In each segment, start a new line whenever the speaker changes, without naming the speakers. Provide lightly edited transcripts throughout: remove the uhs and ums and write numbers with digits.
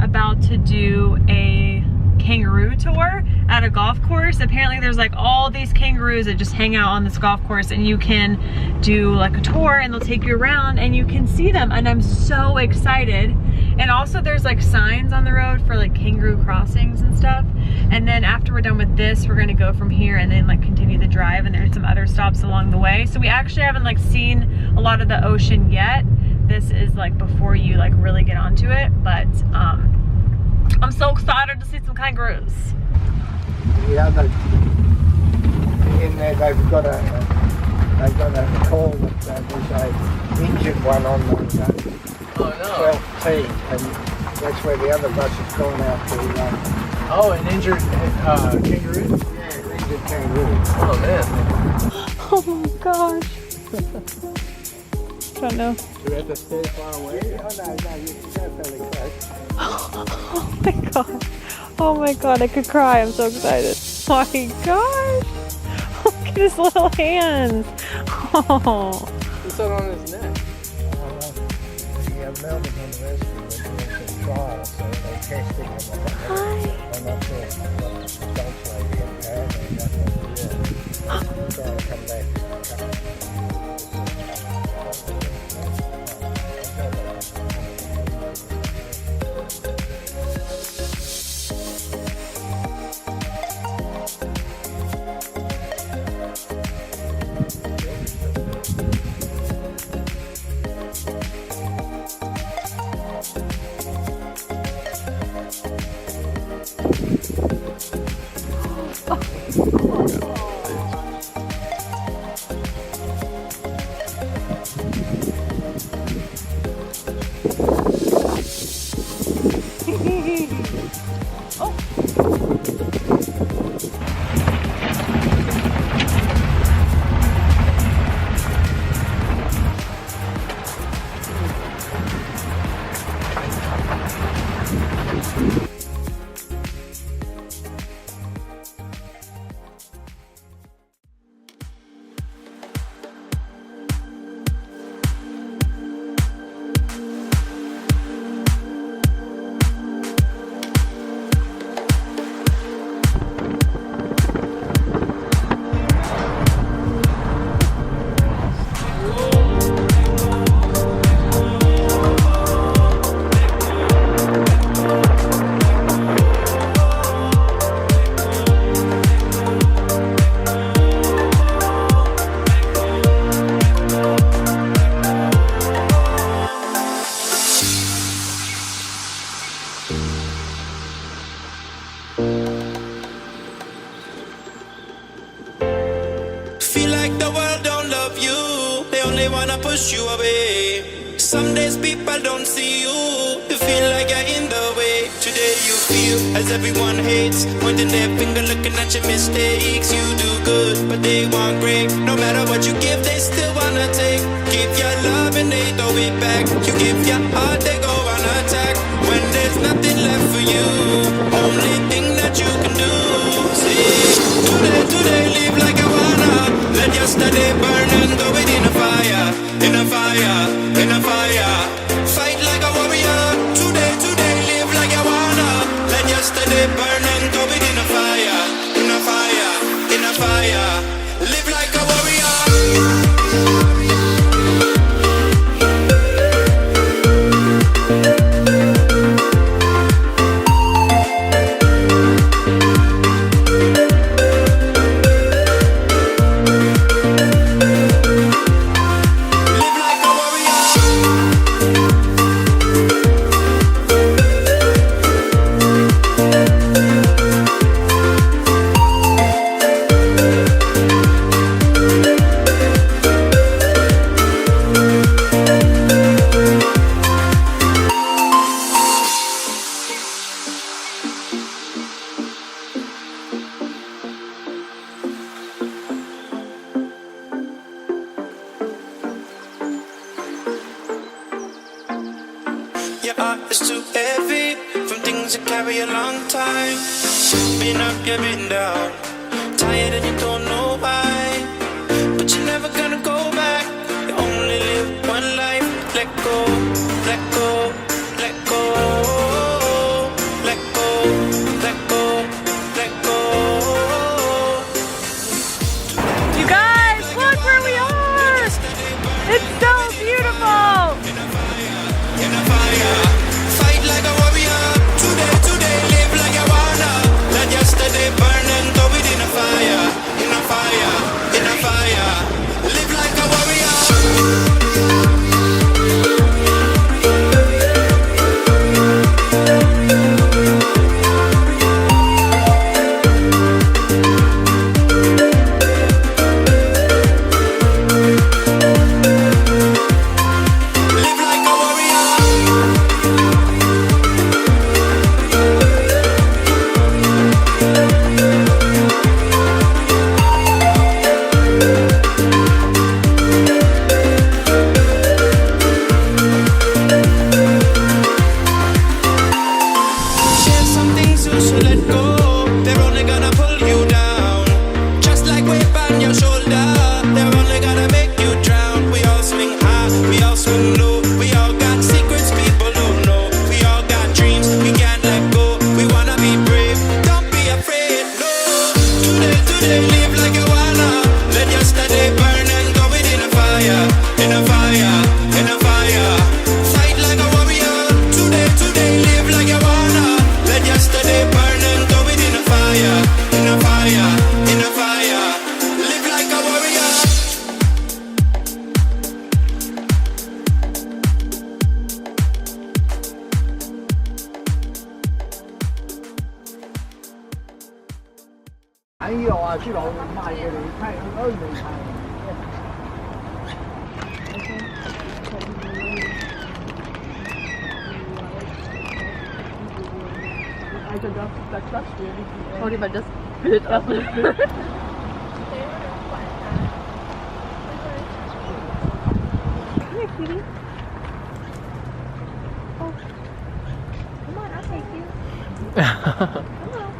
about to do a kangaroo tour at a golf course. Apparently there's like all these kangaroos that just hang out on this golf course, and you can do like a tour and they'll take you around and you can see them, and I'm so excited. And also there's like signs on the road for like kangaroo crossings and stuff. And then after we're done with this, we're gonna go from here and then like continue the drive, and there's some other stops along the way. So we actually haven't like seen a lot of the ocean yet. This is like before you like really get onto it, but I'm so excited to see some kangaroos.
Yeah, in there they've got a call that there's a injured one on the 12T, and that's where the other bus has gone out to.
Oh, an injured kangaroo?
Yeah, an injured kangaroo.
Oh man.
Oh my gosh. I don't know.
Do we have to stay far away?
Oh no, you can go fairly close.
Oh my god. Oh my god, I could cry. I'm so excited. Oh my gosh. Look at his little hands. Oh.
What's that on his neck?
The Melbourne University was doing some trials, so they tested him.
Hi.
I'm not sure what the results were yet. Trying to come back.
Push you away. Some days people don't see you. You feel like you're in the way. Today you feel as everyone hates, pointing their finger, looking at your mistakes. You do good, but they want great. No matter what you give, they still wanna take. Give your love and they throw it back. You give your heart, they go on attack. When there's nothing left for you, only thing that you can do. See, today, live like I wanna. Let yesterday burn and throw it in a fire. In a fire, in a fire. Fight like a warrior. Today, live like I wanna. Let yesterday burn and throw it in a fire. In a fire, in a fire. Live like a warrior. Your heart is too heavy from things that carry a long time. Been up, you've been down, tired and you don't know why. But you're never gonna go back. You only live one life. Let go, let go, let go.
喺呢度啊，豬腦賣嘅你睇，都未賣。
I don't know if that's really good. Or if I just spit it up. Come here, cutie. Oh. Come on, I'll take you. Come on.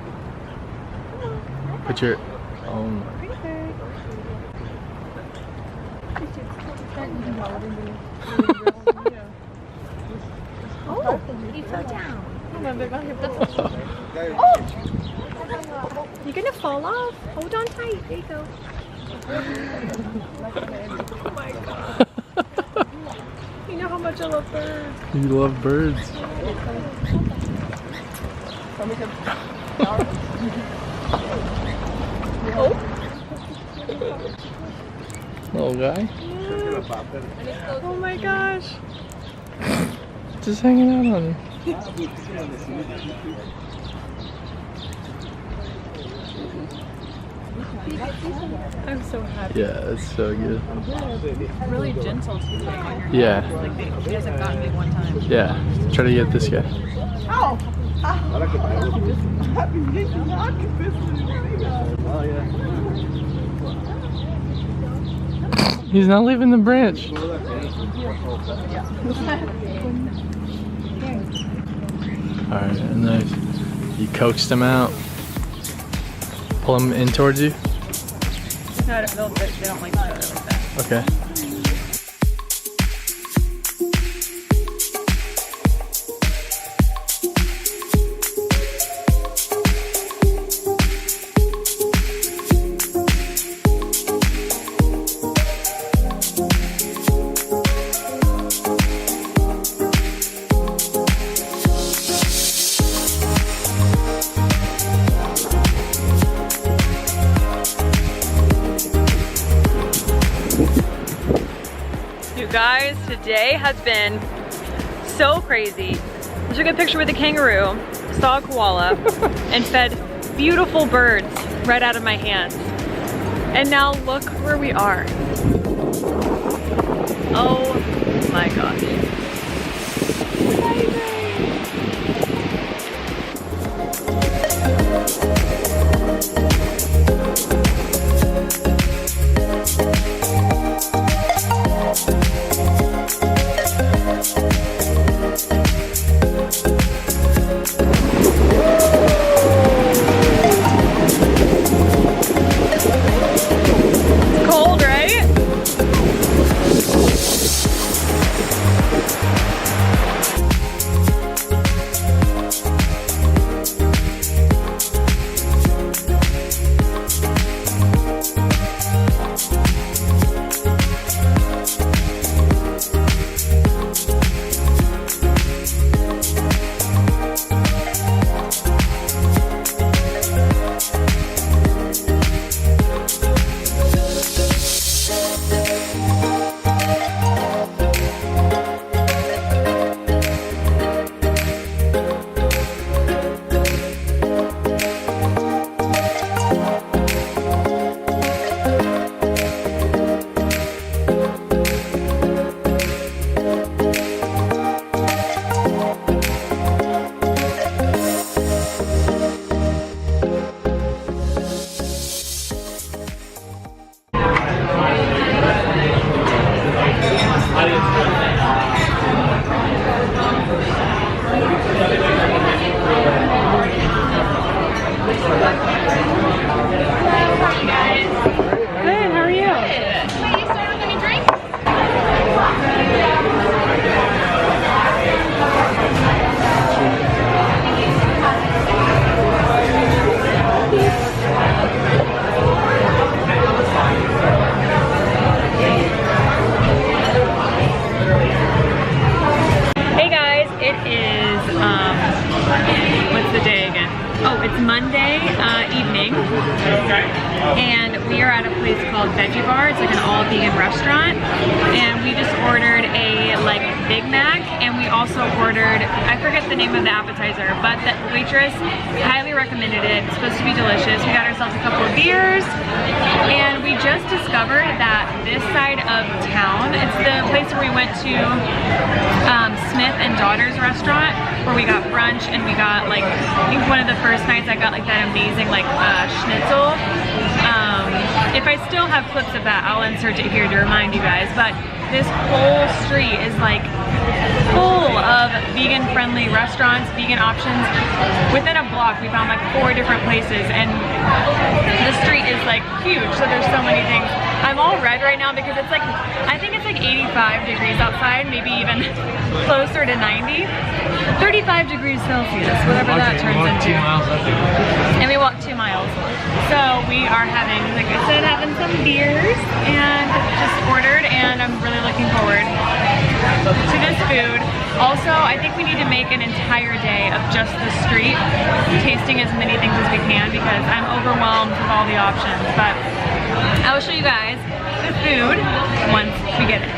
Put your. Oh my.
Pretty bird. Oh, you fell down. Oh! You're gonna fall off. Hold on tight. There you go. Oh my god. You know how much I love birds.
You love birds.
Oh.
Little guy.
Yeah. Oh my gosh.
Just hanging out on him.
I'm so happy.
Yeah, it's so good.
Really gentle too, like on your
Yeah.
Like he hasn't gotten me one time.
Yeah. Try to get this guy.
Oh.
He's not leaving the branch. Alright, and then you coaxed him out. Pull him in towards you.
No, they don't like each other like that.
Okay.
Guys, today has been so crazy. I took a picture with a kangaroo, saw a koala, and fed beautiful birds right out of my hands. And now look where we are. Oh my gosh. It's Monday evening, and we are at a place called Veggie Bar. It's like an all-vegan restaurant, and we just ordered a like Big Mac, and we also ordered, I forget the name of the appetizer, but the waitress highly recommended it. It's supposed to be delicious. We got ourselves a couple of beers, and we just discovered that this side of town, it's the place where we went to Smith and Daughters restaurant, where we got brunch, and we got like, I think one of the first nights I got like that amazing like schnitzel. If I still have clips of that, I'll insert it here to remind you guys, but this whole street is like full of vegan friendly restaurants, vegan options. Within a block we found like 4 different places, and the street is like huge, so there's so many things. I'm all red right now because it's like, I think it's like 85 degrees outside, maybe even closer to 90. 35 degrees Celsius, whatever that turns into. And we walked 2 miles. So we are having, like I said, having some beers and just ordered, and I'm really looking forward to this food. Also, I think we need to make an entire day of just the street, tasting as many things as we can, because I'm overwhelmed with all the options. But I will show you guys the food once we get it.